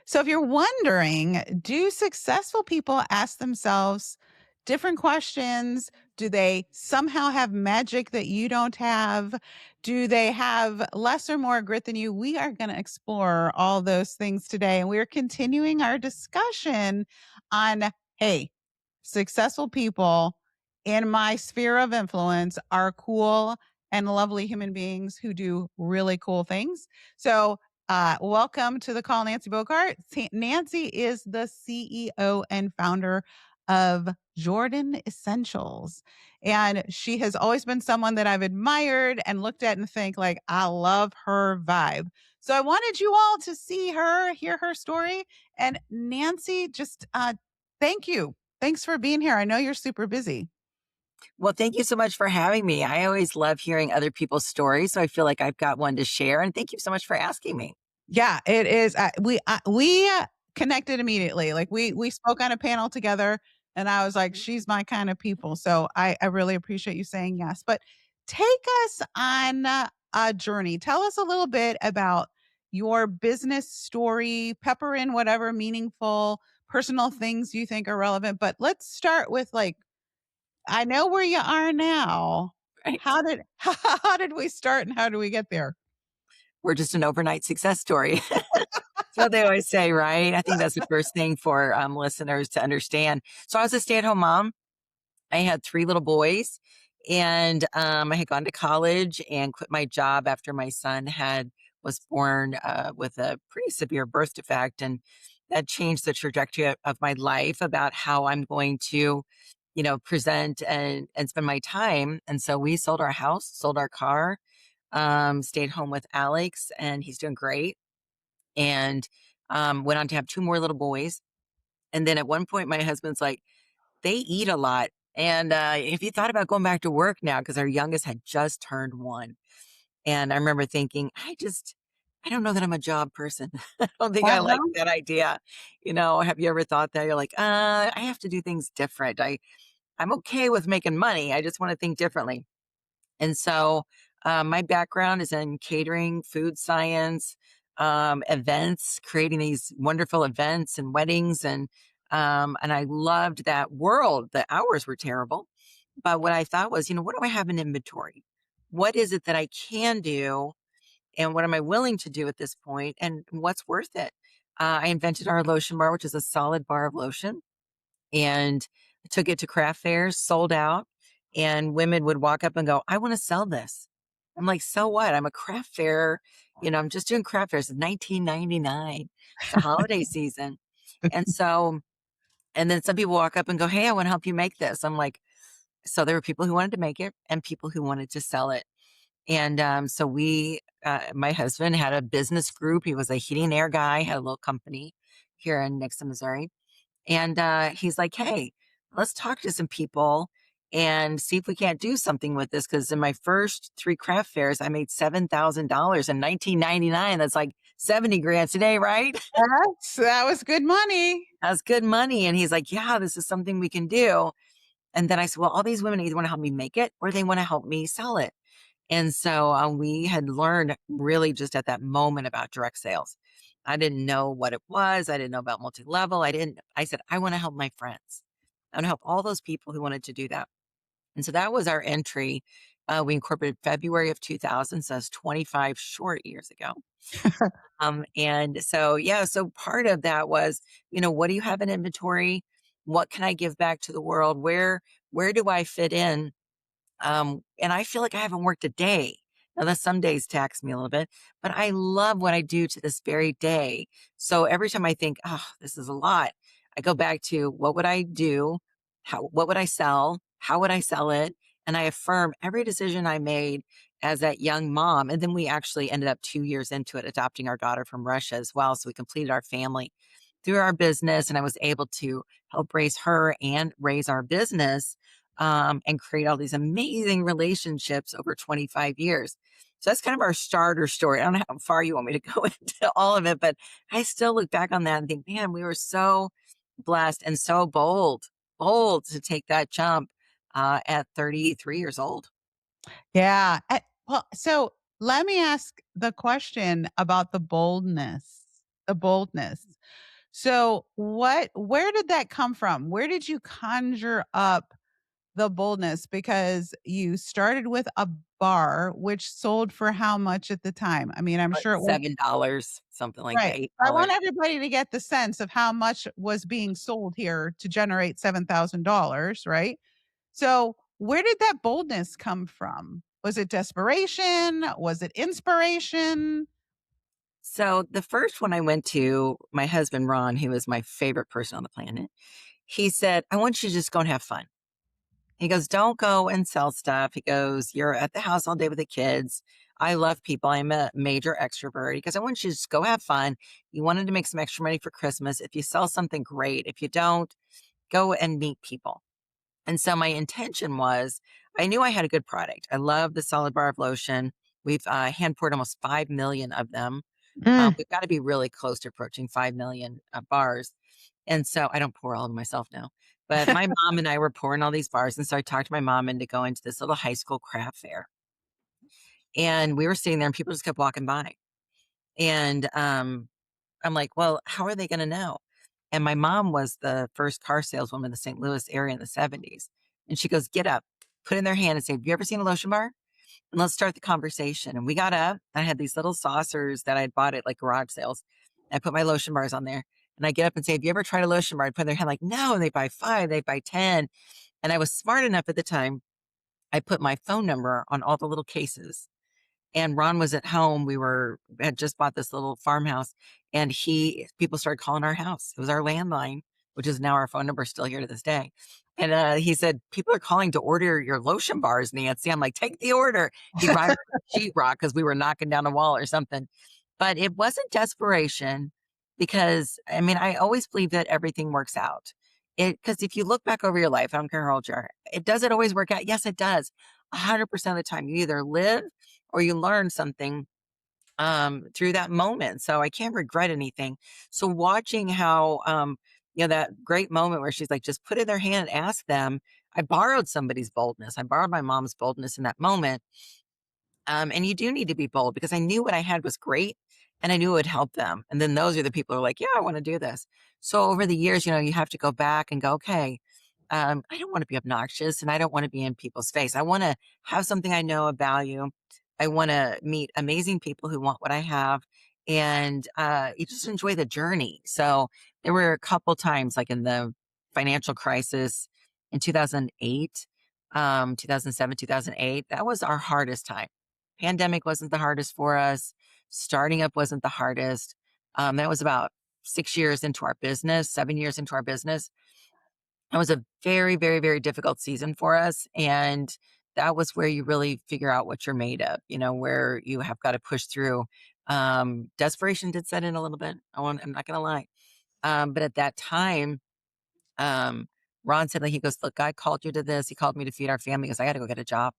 So if you're wondering, do successful people ask themselves different questions? Do they somehow have magic that you don't have? Do they have less or more grit than you? We are going to explore all those things today. And we're continuing our discussion on hey, successful people in my sphere of influence are cool and lovely human beings who do really cool things. So welcome to the call, Nancy Bogart. Nancy is the CEO and founder of Jordan Essentials. And she has always been someone that I've admired and looked at and think like, I love her vibe. So I wanted you all to see her, hear her story. And Nancy, just thank you. Thanks for being here. I know you're super busy. Well, thank you so much for having me. I always love hearing other people's stories, so I feel like I've got one to share. And thank you so much for asking me. Yeah, it is. We connected immediately. Like we spoke on a panel together, and I was like, she's my kind of people. So I really appreciate you saying yes. But take us on a journey. Tell us a little bit about your business story. Pepper in whatever meaningful personal things you think are relevant. But let's start with like, I know where you are now. Right. How did we start and how do we get there? We're just an overnight success story. So they always say, right? I think that's the first thing for listeners to understand. So I was a stay-at-home mom. I had three little boys, and I had gone to college and quit my job after my son had was born with a pretty severe birth defect, and that changed the trajectory of my life about how I'm going to, present and spend my time. And so we sold our house, sold our car, stayed home with Alex, and he's doing great. And went on to have two more little boys. And then at one point, my husband's like, they eat a lot. And if you thought about going back to work now, because our youngest had just turned one. And I remember thinking, I don't know that I'm a job person. I don't think I like Uh-huh. that idea. Have you ever thought that? You're like, I have to do things different. I'm okay with making money. I just want to think differently. And so my background is in catering, food science, events, creating these wonderful events and weddings. And I loved that world. The hours were terrible. But what I thought was, what do I have in inventory? What is it that I can do? And what am I willing to do at this point? And what's worth it? I invented our lotion bar, which is a solid bar of lotion, and took it to craft fairs, sold out. And women would walk up and go, I want to sell this. I'm like, so what? I'm a craft fair. I'm just doing craft fairs. It's 1999. It's a holiday season. And so, and then some people walk up and go, hey, I want to help you make this. I'm like, so there were people who wanted to make it and people who wanted to sell it. And so my husband had a business group. He was a heating and air guy, had a little company here in Nixon, Missouri. And he's like, hey, let's talk to some people and see if we can't do something with this. Because in my first three craft fairs, I made $7,000 in 1999. That's like 70 grand today, right? That was good money. That's good money. And he's like, yeah, this is something we can do. And then I said, well, all these women either want to help me make it or they want to help me sell it. And so we had learned really just at that moment about direct sales. I didn't know what it was. I didn't know about multi-level. I said, I want to help my friends. I want to help all those people who wanted to do that. And so that was our entry. We incorporated February of 2000, so that's 25 short years ago. And so, yeah, so part of that was, what do you have in inventory? What can I give back to the world? Where do I fit in? And I feel like I haven't worked a day. Now that some days tax me a little bit, but I love what I do to this very day. So every time I think, oh, this is a lot, I go back to what would I do? What would I sell? How would I sell it? And I affirm every decision I made as that young mom. And then we actually ended up 2 years into it, adopting our daughter from Russia as well. So we completed our family through our business, and I was able to help raise her and raise our business and create all these amazing relationships over 25 years. So that's kind of our starter story. I don't know how far you want me to go into all of it, but I still look back on that and think, man, we were so blessed and so bold to take that jump at 33 years old. Yeah. Well, so let me ask the question about the boldness. the boldness. So where did that come from? Where did you conjure up the boldness? Because you started with a bar, which sold for how much at the time? I mean, I'm Like sure it was $7, something like that, right. I want $8. everybody to get the sense of how much was being sold here to generate $7,000, right? So, where did that boldness come from? Was it desperation? Was it inspiration? So the first one I went to, my husband, Ron, who is my favorite person on the planet, he said, I want you to just go and have fun. He goes, don't go and sell stuff. He goes, you're at the house all day with the kids. I love people. I'm a major extrovert. He goes, I want you to just go have fun. You wanted to make some extra money for Christmas. If you sell something, great. If you don't, go and meet people. And so my intention was, I knew I had a good product. I love the solid bar of lotion. We've hand poured almost 5 million of them. Mm. We've got to be really close to approaching 5 million bars. And so I don't pour all of them myself now. But my mom and I were pouring all these bars. And so I talked my mom into going to this little high school craft fair. And we were sitting there and people just kept walking by. And I'm like, well, how are they going to know? And my mom was the first car saleswoman in the St. Louis area in the 70s. And she goes, get up, put in their hand and say, have you ever seen a lotion bar? And let's start the conversation. And we got up. I had these little saucers that I'd bought at like garage sales. I put my lotion bars on there. And I get up and say, have you ever tried a lotion bar? I'd put in their hand like, no, and they buy 5, they buy 10. And I was smart enough at the time. I put my phone number on all the little cases and Ron was at home. Had just bought this little farmhouse and people started calling our house. It was our landline, which is now our phone number still here to this day. And he said, people are calling to order your lotion bars, Nancy. I'm like, take the order. He brought sheetrock because we were knocking down a wall or something. But it wasn't desperation because I mean, I always believe that everything works out. Because if you look back over your life, I don't care how old you are, does it always work out? Yes, it does. 100% of the time, you either live or you learn something through that moment. So I can't regret anything. So watching how, that great moment where she's like, just put in their hand and ask them. I borrowed somebody's boldness. I borrowed my mom's boldness in that moment. And you do need to be bold because I knew what I had was great and I knew it would help them. And then those are the people who are like, yeah, I want to do this. So over the years, you have to go back and go, okay, I don't want to be obnoxious and I don't want to be in people's face. I want to have something I know, a value. I want to meet amazing people who want what I have and you just enjoy the journey. So there were a couple times like in the financial crisis in 2008, 2007, 2008, that was our hardest time. Pandemic wasn't the hardest for us. Starting up wasn't the hardest. That was about 6 years into our business, 7 years into our business. It was a very, very, very difficult season for us. And that was where you really figure out what you're made of, where you have got to push through. Desperation did set in a little bit. I'm not going to lie. But at that time, um, Ron said, like, he goes, look, God called you to this. He called me to feed our family because I got to go get a job.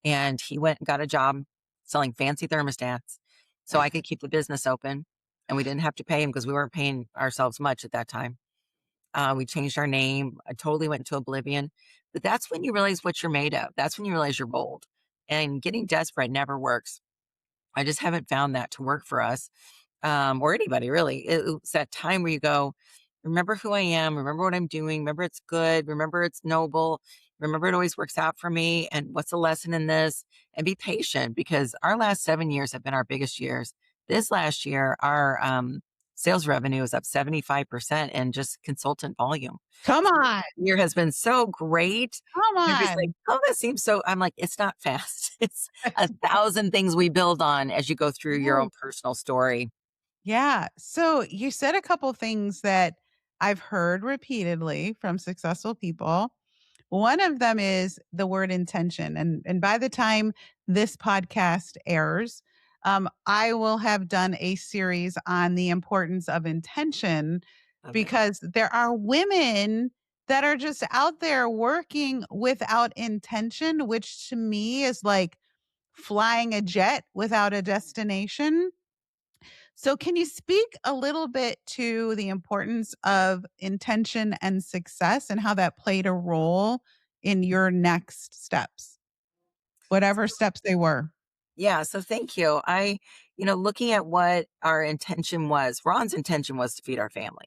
And he went and got a job selling fancy thermostats so I could keep the business open. And we didn't have to pay him because we weren't paying ourselves much at that time. We changed our name. I totally went into oblivion. But that's when you realize what you're made of. That's when you realize you're bold. And getting desperate never works. I just haven't found that to work for us or anybody really. It's that time where you go, remember who I am, remember what I'm doing, remember it's good, remember it's noble, remember it always works out for me. And what's the lesson in this? And be patient because our last 7 years have been our biggest years. This last year, our sales revenue is up 75% in just consultant volume. Come on. Year has been so great. Come Everybody's like, on. oh, that seems so. I'm like, it's not fast. It's 1,000 things we build on as you go through your own Right. personal story. Yeah. So you said a couple things that I've heard repeatedly from successful people. One of them is the word intention. And by the time this podcast airs, I will have done a series on the importance of intention Love it. because there are women that are just out there working without intention, which to me is like flying a jet without a destination. So, can you speak a little bit to the importance of intention and success and how that played a role in your next steps, whatever steps they were? Yeah, so thank you. Looking at what our intention was, Ron's intention was to feed our family,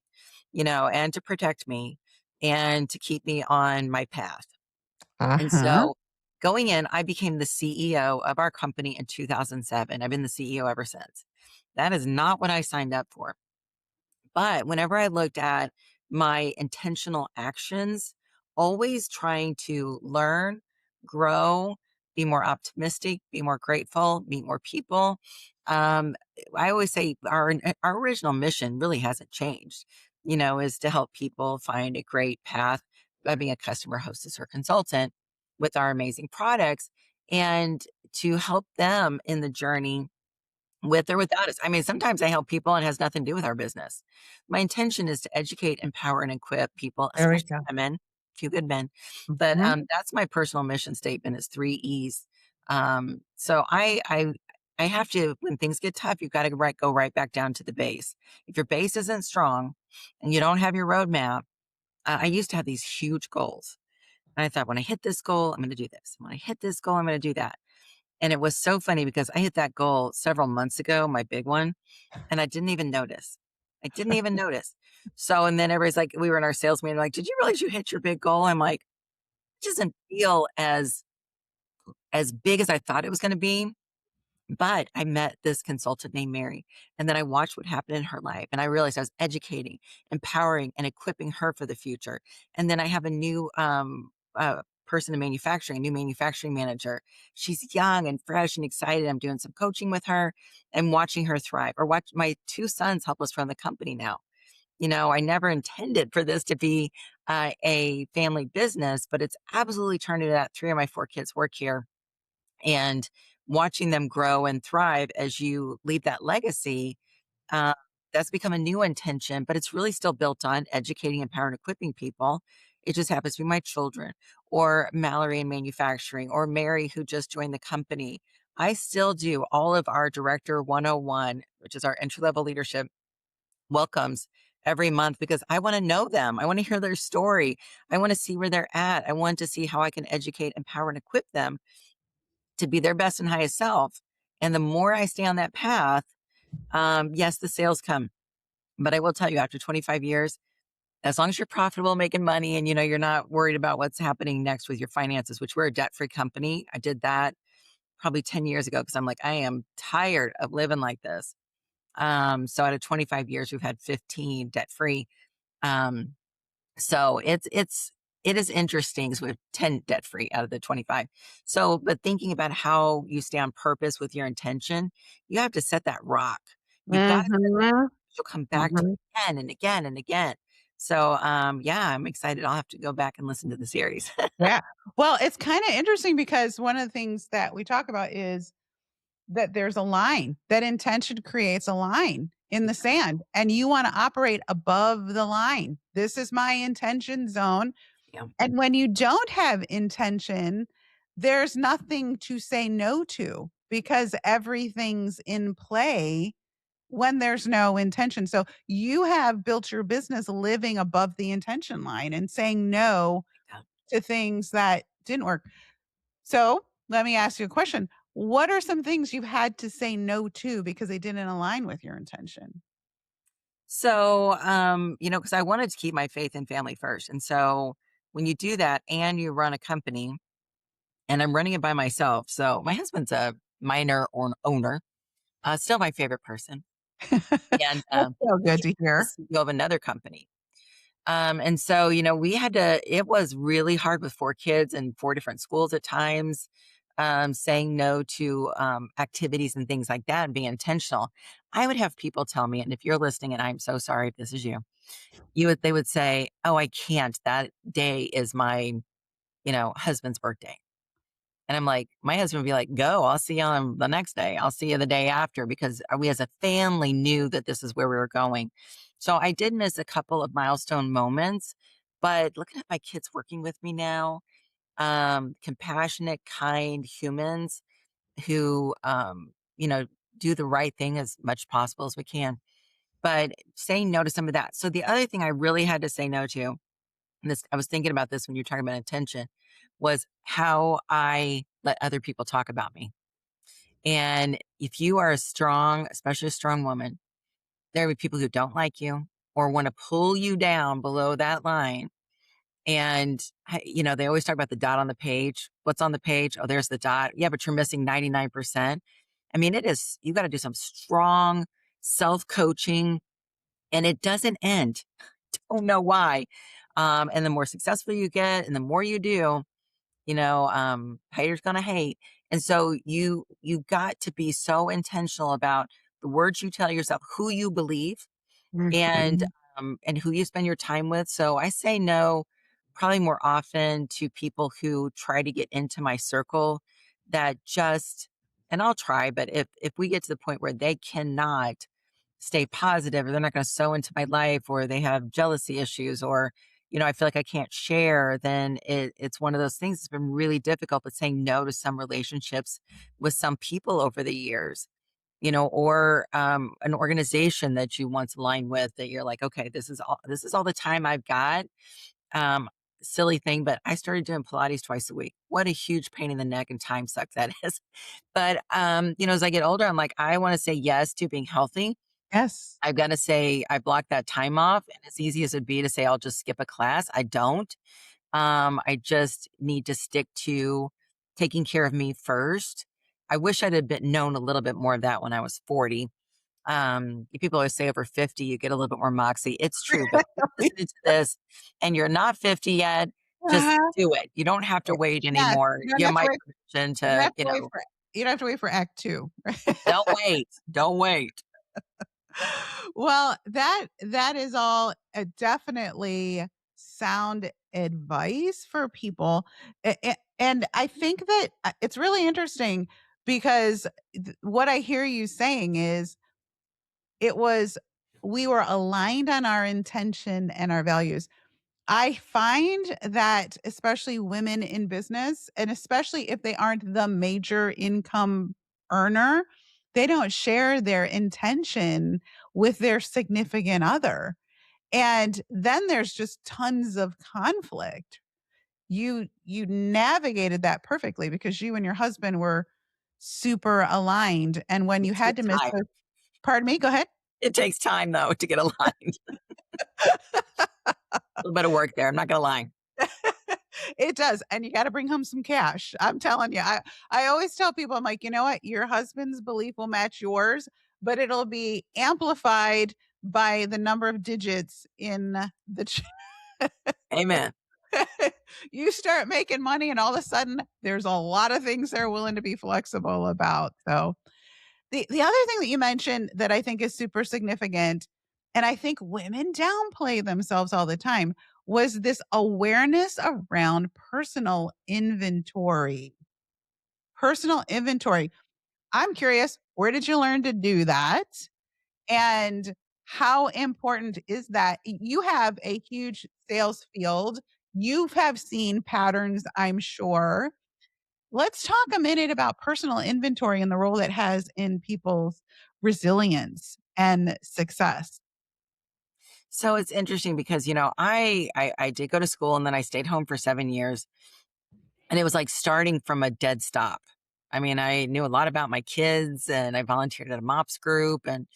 and to protect me and to keep me on my path. And Uh-huh. so going in, I became the CEO of our company in 2007. I've been the CEO ever since. That is not what I signed up for. But whenever I looked at my intentional actions, always trying to learn, grow, be more optimistic, be more grateful, meet more people. Um, I always say our original mission really hasn't changed, is to help people find a great path by being a customer hostess or consultant with our amazing products and to help them in the journey with or without us. I mean, sometimes I help people and it has nothing to do with our business. My intention is to educate, empower, and equip people, There we especially go. women, a few good men. But Mhm. that's my personal mission statement is 3 E's. So I have to, when things get tough, you've got to go right back down to the base. If your base isn't strong and you don't have your roadmap, I used to have these huge goals. And I thought, when I hit this goal, I'm going to do this. When I hit this goal, I'm going to do that. And it was so funny because I hit that goal several months ago, my big one, and I didn't even notice. I didn't even notice. So, and then everybody's like, we were in our sales meeting, like, did you realize you hit your big goal? I'm like, it doesn't feel as big as I thought it was going to be. But I met this consultant named Mary, and then I watched what happened in her life, and I realized I was educating, empowering, and equipping her for the future. And then I have a new person in manufacturing, a new manufacturing manager. She's young and fresh and excited. I'm doing some coaching with her and watching her thrive. Or watch my two sons help us run the company now. I never intended for this to be a family business, but it's absolutely turned into that. Three of my four kids work here and watching them grow and thrive as you leave that legacy, uh, that's become a new intention, but it's really still built on educating, empowering, equipping people. It just happens to be my children or Mallory in manufacturing or Mary who just joined the company. I still do all of our Director 101, which is our entry level leadership welcomes every month because I want to know them. I want to hear their story. I want to see where they're at. I want to see how I can educate, empower, and equip them to be their best and highest self. And the more I stay on that path, yes, the sales come. But I will tell you, after 25 years, as long as you're profitable, making money, and you're not worried about what's happening next with your finances, which we're a debt-free company. I did that probably 10 years ago because I'm like, I am tired of living like this. So out of 25 years, we've had 15 debt-free. Um, so it is interesting. So we have 10 debt free out of the 25. So, but thinking about how you stay on purpose with your intention, you have to set that rock. You've got to set that, Mhm. you'll come back to Mhm. it again and again and again. So yeah, I'm excited. I'll have to go back and listen to the series. Yeah. Well, it's kinda interesting because one of the things that we talk about is that there's a line, that intention creates a line in the sand, and you wanna operate above the line. This is my intention zone, Yeah, and when you don't have intention, there's nothing to say no to because everything's in play when there's no intention. So you have built your business living above the intention line and saying no yeah. to things that didn't work. So let me ask you a question. What are some things you've had to say no to because they didn't align with your intention? So, because I wanted to keep my faith and family first. And so when you do that and you run a company and I'm running it by myself. So my husband's a minor or owner, still my favorite person. And, That's so good he's to the hear. CEO of another company. And so, it was really hard with 4 kids and 4 different schools at times, saying no to, activities and things like that and being intentional. I would have people tell me, and if you're listening, and I'm so sorry if this is you, they would say, "Oh, I can't. That day is my, husband's birthday." And I'm like, my husband would be like, go, I'll see you on the next day. I'll see you the day after because we as a family knew that this is where we were going. So I did miss a couple of milestone moments, but looking at my kids working with me now, compassionate, kind humans who, do the right thing as much possible as we can, but saying no to some of that. So the other thing I really had to say no to, and this, I was thinking about this when you were talking about intention, was how I let other people talk about me. And if you are a strong, especially a strong woman, there will be people who don't like you or want to pull you down below that line. And, they always talk about the dot on the page. What's on the page? Oh, there's the dot. Yeah, but you're missing 99%. I mean, you got to do some strong self coaching and it doesn't end. Don't know why. And the more successful you get and the more you do, haters gonna hate. And so you got to be so intentional about the words you tell yourself, who you believe and Mhm. and who you spend your time with. So I say no probably more often to people who try to get into my circle that just and I'll try, but if we get to the point where they cannot stay positive or they're not going to sow into my life or they have jealousy issues or I feel like I can't share, then it's one of those things that's been really difficult, but saying no to some relationships with some people over the years or an organization that you once aligned with that you're like, okay, this is all the time I've got. Um, Silly thing, but I started doing Pilates twice a week. What a huge pain in the neck and time suck that is. But as I get older, I'm like, I want to say yes to being healthy. Yes. I've got to say I block that time off. And as easy as it'd be to say I'll just skip a class, I don't. I just need to stick to taking care of me first. I wish I'd have been known a little bit more of that when I was 40. People always say over 50, you get a little bit more moxie. It's true, but if you're listening to this and you're not 50 yet, just Uh-huh. do it. You don't have to wait Yes, anymore. you don't Give have to my wait permission you don't to, have to wait for you don't have to wait for act 2. don't wait. Don't wait. Well, that is all, definitely sound advice for people, and I think that, it's really interesting because what I hear you saying is it was we were aligned on our intention and our values. I find that especially women in business, and especially if they aren't the major income earner, they don't share their intention with their significant other. And then there's just tons of conflict. You navigated that perfectly because you and your husband were super aligned. And when you It had takes to miss time. the pardon me, go ahead. It takes time though to get aligned. A little bit of work there. I'm not gonna lie. It does, and you gotta bring home some cash. I'm telling you, I always tell people, I'm like, "You know what? Your husband's belief will match yours, but it'll be amplified by the number of digits in the ch." Amen. You start making money, and all of a sudden, there's a lot of things they're willing to be flexible about, so the other thing that you mentioned that I think is super significant, and I think women downplay themselves all the time, was this awareness around personal inventory. Personal inventory. I'm curious, where did you learn to do that? And how important is that? You have a huge sales field. You have seen patterns, I'm sure. Let's talk a minute about personal inventory and the role it has in people's resilience and success. So it's interesting because, I did go to school and then I stayed home for 7 years. And it was like starting from a dead stop. I mean, I knew a lot about my kids and I volunteered at a MOPS group and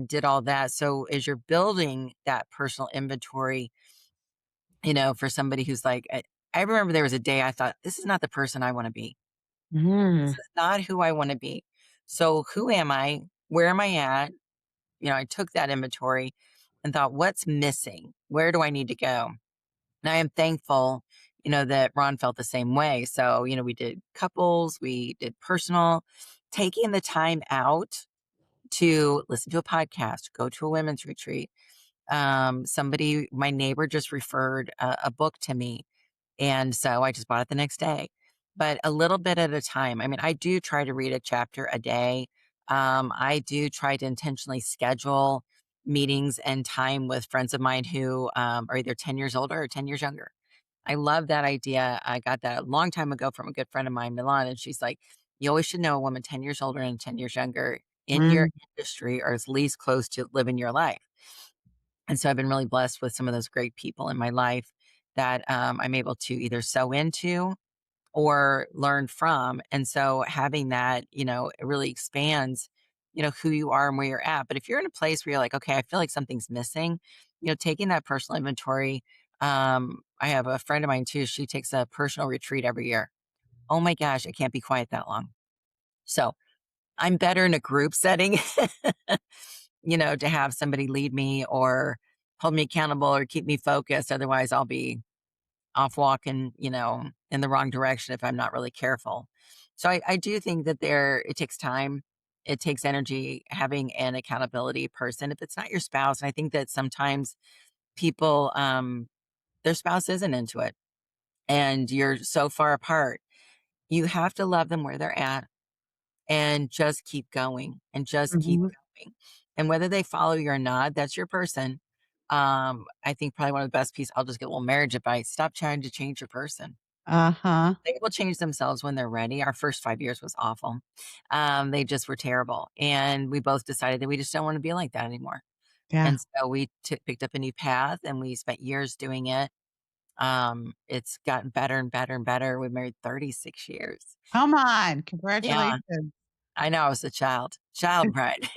did all that. So as you're building that personal inventory, for somebody who's like, I remember there was a day I thought, this is not the person I want to be. This Mm. is not who I want to be. So who am I? Where am I at? I took that inventory and thought, what's missing? Where do I need to go? And I am thankful, that Ron felt the same way. So, we did couples, we did personal, taking the time out to listen to a podcast, go to a women's retreat. My neighbor just referred a book to me. And so I just bought it the next day, but a little bit at a time. I mean, I do try to read a chapter a day. I do try to intentionally schedule meetings and time with friends of mine who are either 10 years older or 10 years younger. I love that idea. I got that a long time ago from a good friend of mine, Milan, and she's like, you always should know a woman 10 years older and 10 years younger in your Mm. industry or at least close to living your life. And so I've been really blessed with some of those great people in my life that I'm able to either sew into or learn from. And so having that, it really expands, who you are and where you're at. But if you're in a place where you're like, okay, I feel like something's missing, taking that personal inventory. I have a friend of mine too. She takes a personal retreat every year. Oh my gosh, I can't be quiet that long. So I'm better in a group setting, to have somebody lead me or hold me accountable or keep me focused. Otherwise, I'll be off walking, in the wrong direction if I'm not really careful. So I do think that it takes time. It takes energy having an accountability person. If it's not your spouse, and I think that sometimes people, their spouse isn't into it and you're so far apart, you have to love them where they're at and just keep going and just keep Mhm. going. And whether they follow you or not, that's your person. I think probably one of the best pieces, I'll just get a little marriage advice. Stop trying to change your person. Uh-huh. They will change themselves when they're ready. Our first 5 years was awful. They just were terrible. And we both decided that we just don't want to be like that anymore. Yeah. And so we picked up a new path and we spent years doing it. It's gotten better and better and better. We've married 36 years. Come on. Yeah, Congratulations. I know. I was a child bride.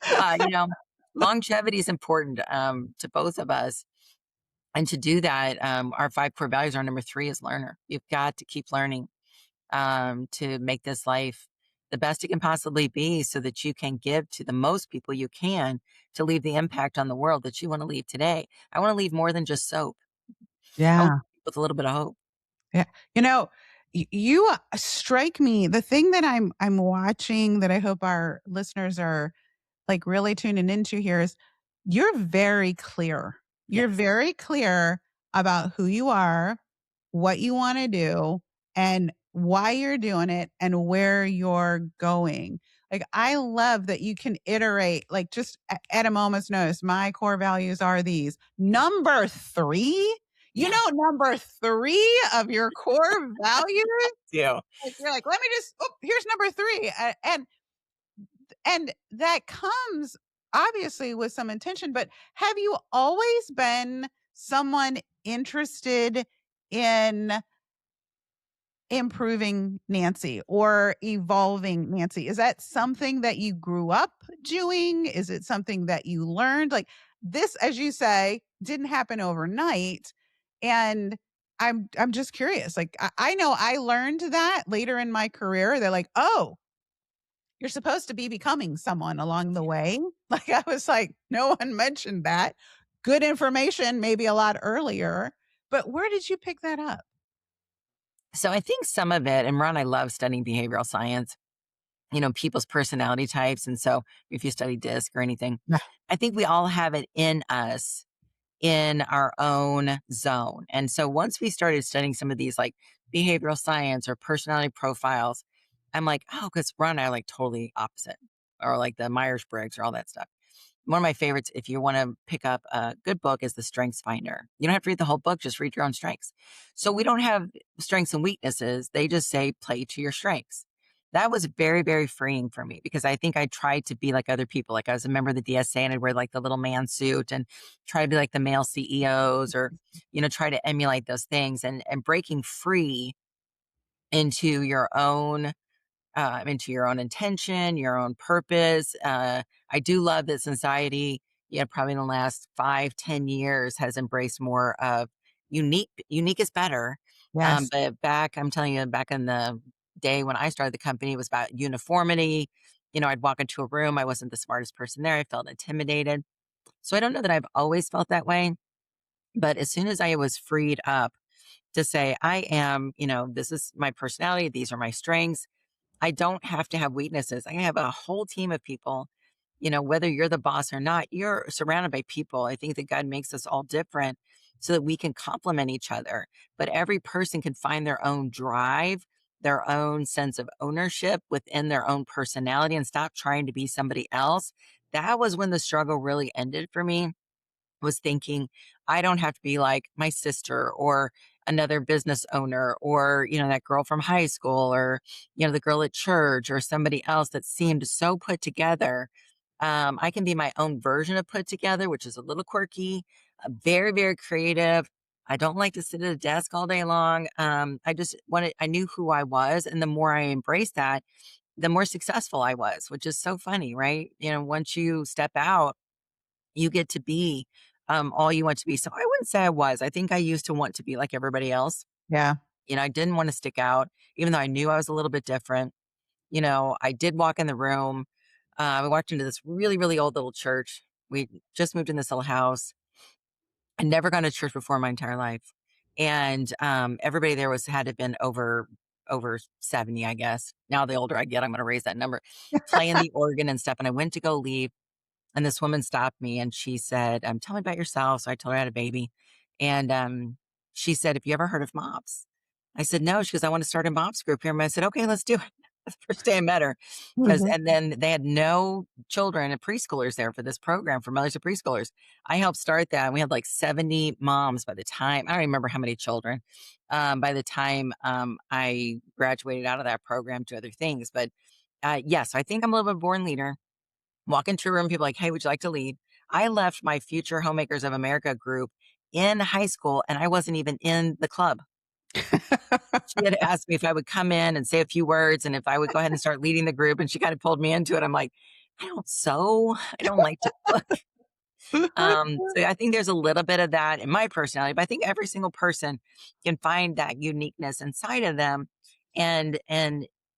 Yeah, longevity is important to both of us. And to do that, our five core values, our number three is learner. You've got to keep learning to make this life the best it can possibly be so that you can give to the most people you can to leave the impact on the world that you want to leave today. I want to leave more than just soap. I want Yeah. to leave with a little bit of hope. Yeah. You know, you strike me the thing that I'm watching that I hope our listeners are like really tuning into here is you're very clear. You're Yes. very clear about who you are, what you want to do, and why you're doing it and where you're going. Like, I love that you can iterate, like, just at a moment's notice. My core values are these. Number three, Yes. number three of your core values. Yeah. Like, you're like, let me just, oh, here's number three. And that comes obviously with some intention, but have you always been someone interested in improving Nancy or evolving Nancy? Is that something that you grew up doing? Is it something that you learned? Like, this, as you say, didn't happen overnight. And I'm just curious. Like, I know I learned that later in my career. They're like, oh, you're supposed to be becoming someone along the way. Like, I was like, no one mentioned that. Good information, maybe a lot earlier. But where did you pick that up? So I think some of it, and Ron, I love studying behavioral science, people's personality types. And so if you study DISC or anything, Yeah. I think we all have it in us in our own zone. And so once we started studying some of these like behavioral science or personality profiles, I'm like, oh, because Ron and I are like totally opposite, or like the Myers Briggs or all that stuff. One of my favorites, if you want to pick up a good book, is The Strengths Finder. You don't have to read the whole book, just read your own strengths. So we don't have strengths and weaknesses. They just say play to your strengths. That was very, very freeing for me because I think I tried to be like other people. Like I was a member of the DSA and I'd wear like the little man suit and try to be like the male CEOs or, try to emulate those things and breaking free into your own intention, your own purpose. I do love that society, probably in the last 5, 10 years has embraced more of unique. Unique is better. Yes. But I'm telling you, back in the day when I started the company, it was about uniformity. I'd walk into a room. I wasn't the smartest person there. I felt intimidated. So I don't know that I've always felt that way. But as soon as I was freed up to say, I am, this is my personality. These are my strengths. I don't have to have weaknesses. I have a whole team of people. Whether you're the boss or not, you're surrounded by people. I think that God makes us all different so that we can complement each other. But every person can find their own drive, their own sense of ownership within their own personality and stop trying to be somebody else. That was when the struggle really ended for me, was thinking, I don't have to be like my sister or another business owner or, that girl from high school or, the girl at church or somebody else that seemed so put together. I can be my own version of put together, which is a little quirky, very, very creative. I don't like to sit at a desk all day long. I just wanted, I knew who I was. And the more I embraced that, the more successful I was, which is so funny, right? You know, once you step out, you get to be all you want to be. So I wouldn't say I was. I think I used to want to be like everybody else. Yeah. You know, I didn't want to stick out, even though I knew I was a little bit different. You know, I did walk in the room. We walked into this really, really old little church. We just moved in this little house. I'd never gone to church before in my entire life. And everybody there was had to have been over 70, I guess. Now the older I get, I'm gonna raise that number, playing the organ and stuff. And I went to go leave. And this woman stopped me and she said, tell me about yourself. So I told her I had a baby. And she said, have you ever heard of MOPS? I said, no. She goes, I want to start a MOPS group here. And I said, okay, let's do it. The first day I met her. Because, Mhm. and then they had no children and preschoolers there for this program for mothers of preschoolers. I helped start that. And we had like 70 moms by the time, I don't remember how many children, by the time I graduated out of that program to other things. But yes, I think I'm a little bit of a born leader. Walk into a room, people are like, "Hey, would you like to lead?" I left my Future Homemakers of America group in high school, and I wasn't even in the club. She had asked me if I would come in and say a few words and if I would go ahead and start leading the group, and she kind of pulled me into it. I'm like, "I don't sew. I don't like to cook." So I think there's a little bit of that in my personality, but I think every single person can find that uniqueness inside of them and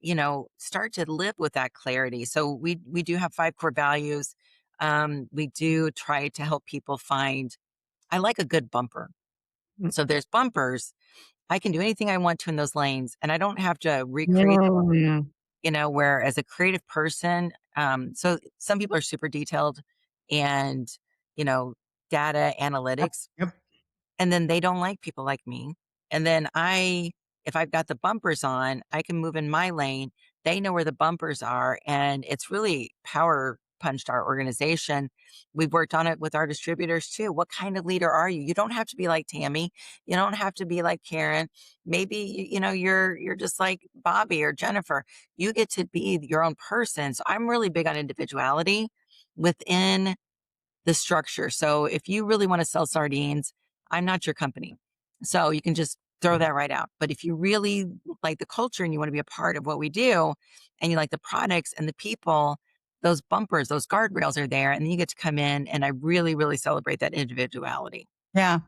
you know, start to live with that clarity. So we do have 5 core values. We do try to help people find I like a good bumper. So if there's bumpers, I can do anything I want to in those lanes and I don't have to recreate Mm. you know, where as a creative person, so some people are super detailed and, you know, data Yep, analytics, yep. and then they don't like people like me. And then if I've got the bumpers on, I can move in my lane. They know where the bumpers are. And it's really power punched our organization. We've worked on it with our distributors too. What kind of leader are you? You don't have to be like Tammy. You don't have to be like Karen. Maybe, you know, you're just like Bobby or Jennifer. You get to be your own person. So I'm really big on individuality within the structure. So if you really want to sell sardines, I'm not your company. So you can just throw that right out. But if you really like the culture and you want to be a part of what we do and you like the products and the people, those bumpers, those guardrails are there. And then you get to come in and I really, really celebrate that individuality. Yeah.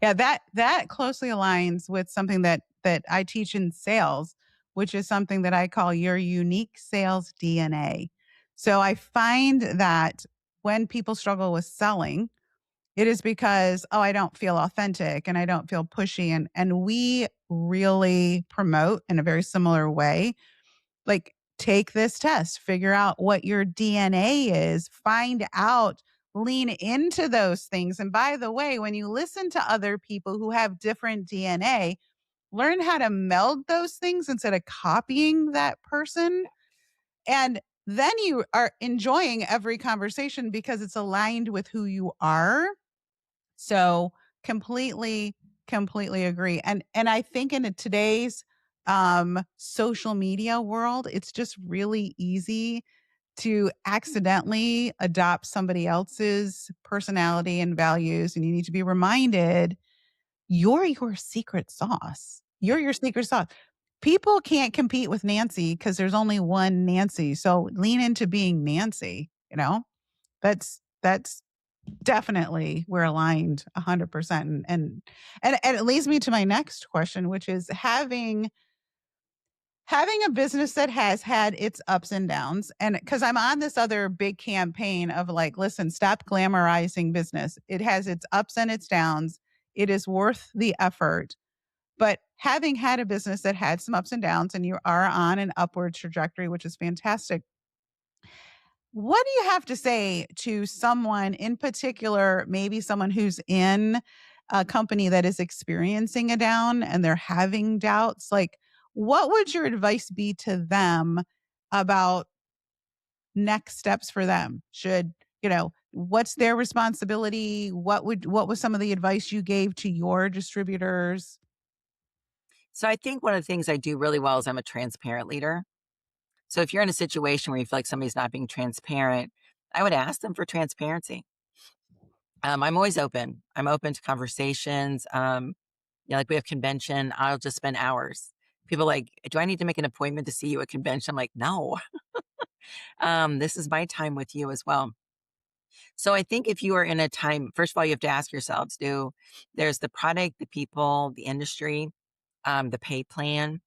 Yeah, that closely aligns with something that I teach in sales, which is something that I call your unique sales DNA. So I find that when people struggle with selling, it is because, "Oh, I don't feel authentic and I don't feel pushy," and we really promote in a very similar way. Like, take this test, figure out what your DNA is, find out, lean into those things. And by the way, when you listen to other people who have different DNA, learn how to meld those things instead of copying that person. And then you are enjoying every conversation because it's aligned with who you are. So completely, completely agree. And I think in today's social media world, it's just really easy to accidentally adopt somebody else's personality and values. And you need to be reminded you're your secret sauce. You're your secret sauce. People can't compete with Nancy because there's only one Nancy. So lean into being Nancy, you know? That's definitely we're aligned 100%, and it leads me to my next question, which is having a business that has had its ups and downs, and because I'm on this other big campaign of like, "Listen, stop glamorizing business. It has its ups and its downs. It is worth the effort." But having had a business that had some ups and downs and you are on an upward trajectory, which is fantastic, what do you have to say to someone in particular, maybe someone who's in a company that is experiencing a down and they're having doubts? Like, what would your advice be to them about next steps for them? Should, what's their responsibility? What was some of the advice you gave to your distributors? So I think one of the things I do really well is I'm a transparent leader. So if you're in a situation where you feel like somebody's not being transparent, I would ask them for transparency. I'm always open. I'm open to conversations. Yeah, like we have convention, I'll just spend hours. People are like, "Do I need to make an appointment to see you at convention?" I'm like, "No, this is my time with you as well." So I think if you are in a time, first of all, you have to ask yourselves, do there's the product, the people, the industry, the pay plan,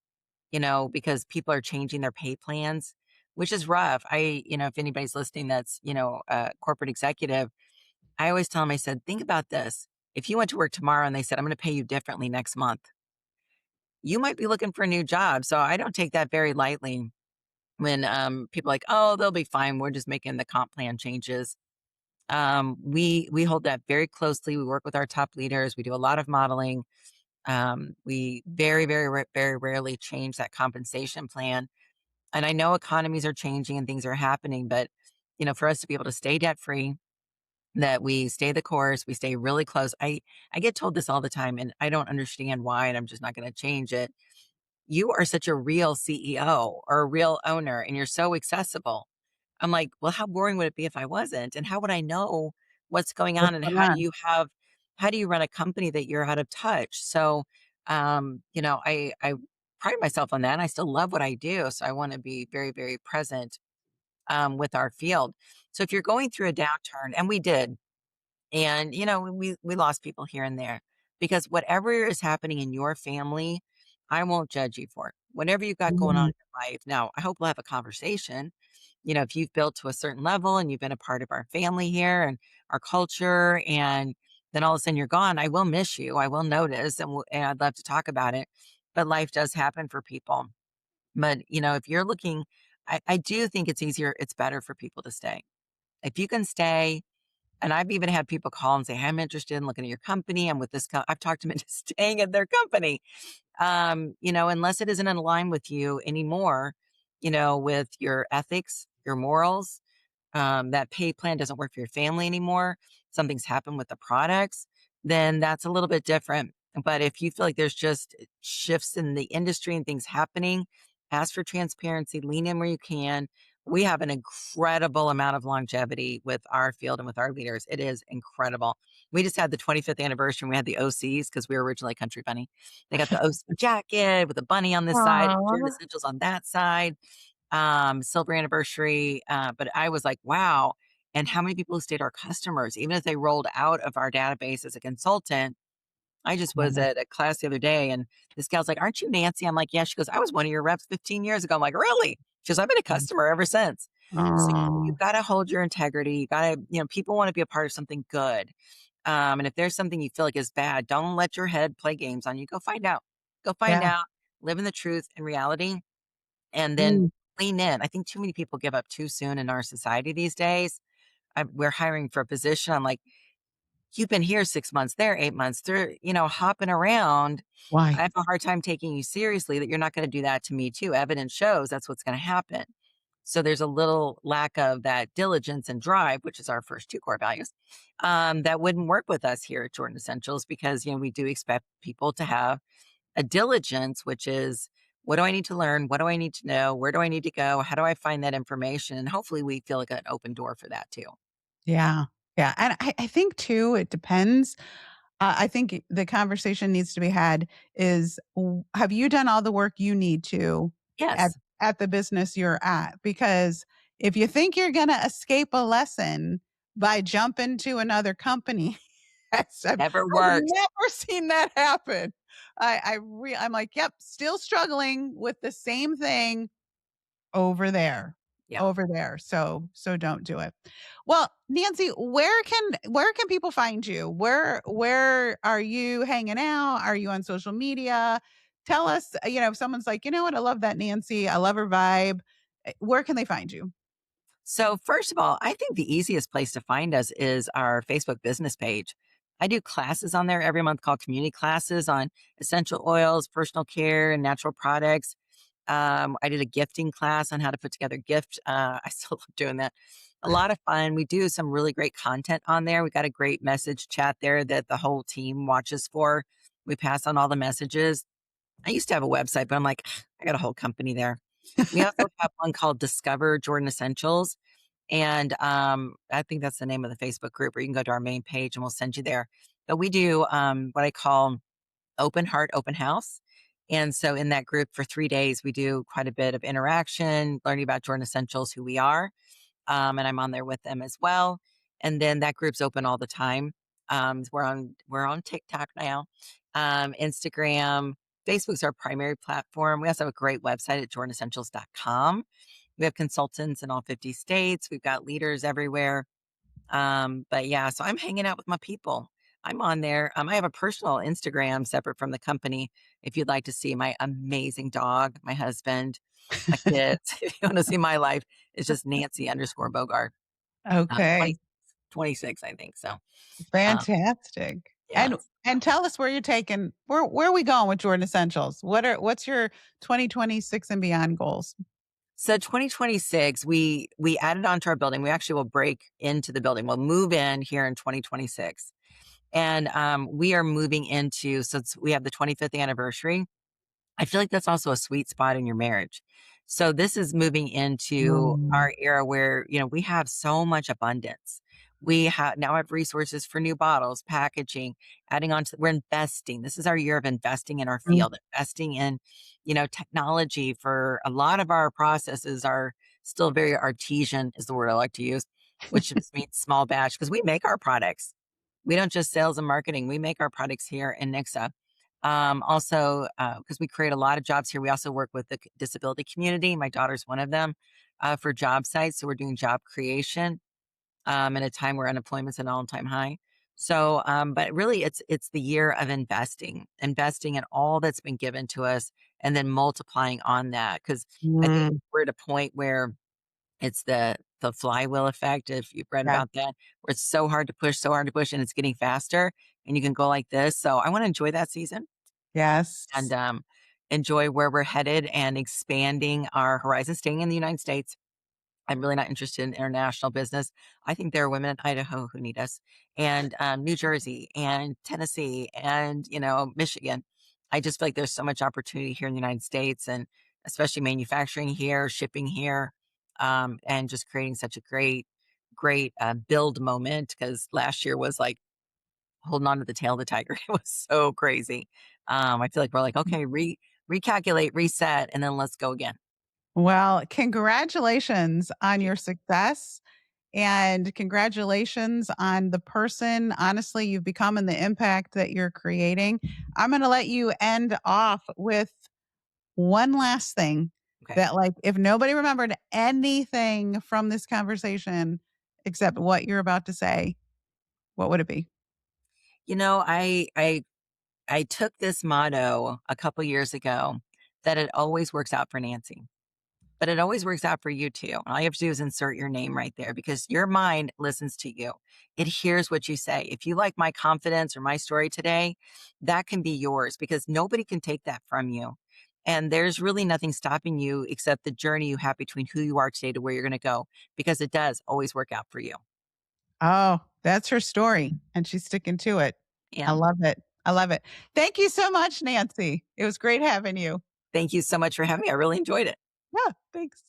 because people are changing their pay plans, which is rough. If anybody's listening that's, a corporate executive, I always tell them, I said, think about this. If you went to work tomorrow and they said, I'm going to pay you differently next month, you might be looking for a new job. So I don't take that very lightly when people are like, oh, they'll be fine. We're just making the comp plan changes. We hold that very closely. We work with our top leaders. We do a lot of modeling. We very, very rarely change that compensation plan. And I know economies are changing and things are happening, but for us to be able to stay debt free, that we stay the course, we stay really close. I get told this all the time, and I don't understand why, and I'm just not going to change it. You are such a real CEO or a real owner, and you're so accessible. I'm like, well, how boring would it be if I wasn't? And how would I know what's going What's on? And going on? how do you run a company that you're out of touch? So, I pride myself on that. And I still love what I do. So I want to be very, very present with our field. So if you're going through a downturn, and we did, and we lost people here and there, because whatever is happening in your family, I won't judge you for it. Whatever you've got going on Mm, in your life. Now, I hope we'll have a conversation. If you've built to a certain level and you've been a part of our family here and our culture, and then all of a sudden you're gone, I will miss you. I will notice, and I'd love to talk about it. But life does happen for people. But if you're looking, I do think it's easier, it's better for people to stay. If you can stay, and I've even had people call and say, "Hey, I'm interested in looking at your company. I'm with this." I've talked them into staying at their company. Unless it isn't in line with you anymore, with your ethics, your morals, that pay plan doesn't work for your family anymore, something's happened with the products, then that's a little bit different. But if you feel like there's just shifts in the industry and things happening, ask for transparency, lean in where you can. We have an incredible amount of longevity with our field and with our leaders. It is incredible. We just had the 25th anniversary and we had the OCs because we were originally Country Bunny. They got the OC jacket with a bunny on this side, Jordan aw, Essentials on that side, silver anniversary. But I was like, wow. And how many people stayed our customers, even if they rolled out of our database as a consultant. I just was yeah, at a class the other day and this gal's like, aren't you Nancy? I'm like, yeah. She goes, I was one of your reps 15 years ago. I'm like, really? She goes, I've been a mm, customer ever since. So aw, you've got to hold your integrity. You got to, people want to be a part of something good. And if there's something you feel like is bad, don't let your head play games on you. Go find out. Go find yeah, out. Live in the truth and reality, and then mm, lean in. I think too many people give up too soon in our society these days. We're hiring for a position. I'm like, you've been here 6 months, there 8 months, they're, hopping around. I why? have a hard time taking you seriously that you're not going to do that to me too. Evidence shows that's what's going to happen. So there's a little lack of that diligence and drive, which is our first two core values, that wouldn't work with us here at Jordan Essentials because, we do expect people to have a diligence, which is what do I need to learn? What do I need to know? Where do I need to go? How do I find that information? And hopefully we feel like an open door for that too. Yeah, yeah, and I think too, it depends. I think the conversation needs to be had is, have you done all the work you need to at Yes. at the business you're at? Because if you think you're gonna escape a lesson by jumping to another company, Never I've works. never seen that happen. I'm like, "Yep, still struggling with the same thing over there, Yeah. over there." So don't do it. Well, Nancy, where can people find you? Where are you hanging out? Are you on social media? Tell us, if someone's like, "You know what? I love that Nancy. I love her vibe." Where can they find you? So, first of all, I think the easiest place to find us is our Facebook business page. I do classes on there every month called community classes on essential oils, personal care, and natural products. I did a gifting class on how to put together gift. I still love doing that. A lot of fun. We do some really great content on there. We got a great message chat there that the whole team watches for. We pass on all the messages. I used to have a website, but I'm like, I got a whole company there. We also have one called Discover Jordan Essentials. And I think that's the name of the Facebook group, or you can go to our main page and we'll send you there. But we do what I call open heart, open house. And so in that group for 3 days, we do quite a bit of interaction, learning about Jordan Essentials, who we are. And I'm on there with them as well. And then that group's open all the time. We're on TikTok now, Instagram, Facebook's our primary platform. We also have a great website at jordanessentials.com. We have consultants in all 50 states. We've got leaders everywhere. But yeah, so I'm hanging out with my people. I'm on there. I have a personal Instagram separate from the company. If you'd like to see my amazing dog, my husband, my kids, if you want to see my life, it's just Nancy underscore Bogart, 20, Okay. 26, I think. So, uh, Fantastic. And yes. tell us where you're taking where are we going with Jordan Essentials? What's your 2026 and beyond goals? So 2026, we added on to our building. We actually will break into the building. We'll move in here in 2026. And we are moving into, we have the 25th anniversary. I feel like that's also a sweet spot in your marriage. So this is moving into Mm. our era where, we have so much abundance. We have resources for new bottles, packaging, adding on to, we're investing. This is our year of investing in our Mm. field, investing in, technology. For a lot of our processes are still very artesian is the word I like to use, which just means small batch because we make our products. We don't just sales and marketing. We make our products here in Nixa. Also, because we create a lot of jobs here, we also work with the disability community. My daughter's one of them for job sites. So we're doing job creation at a time where unemployment's at an all-time high. So, but really, it's the year of investing in all that's been given to us, and then multiplying on that. Because I think Mm. we're at a point where it's the flywheel effect. If you've read Yeah. about that, where it's so hard to push, and it's getting faster, and you can go like this. So I want to enjoy that season and Yes. enjoy where we're headed and expanding our horizons, staying in the United States. I'm really not interested in international business. I think there are women in Idaho who need us, and New Jersey, and Tennessee, and Michigan. I just feel like there's so much opportunity here in the United States, and especially manufacturing here, shipping here, and just creating such a great build moment. Because last year was like holding on to the tail of the tiger. It was so crazy. I feel like we're like, okay, recalculate, reset, and then let's go again. Well, congratulations on Thank you. your success and congratulations on the person, honestly, you've become and the impact that you're creating. I'm going to let you end off with one last thing Okay. that, like, if nobody remembered anything from this conversation except what you're about to say, what would it be? I took this motto a couple years ago that it always works out for Nancy, but it always works out for you too. And all you have to do is insert your name right there because your mind listens to you. It hears what you say. If you like my confidence or my story today, that can be yours because nobody can take that from you. And there's really nothing stopping you except the journey you have between who you are today to where you're going to go because it does always work out for you. Oh, that's her story, and she's sticking to it. I Yeah. love it. I love it. Thank you so much, Nancy. It was great having you. Thank you so much for having me. I really enjoyed it. Yeah, thanks.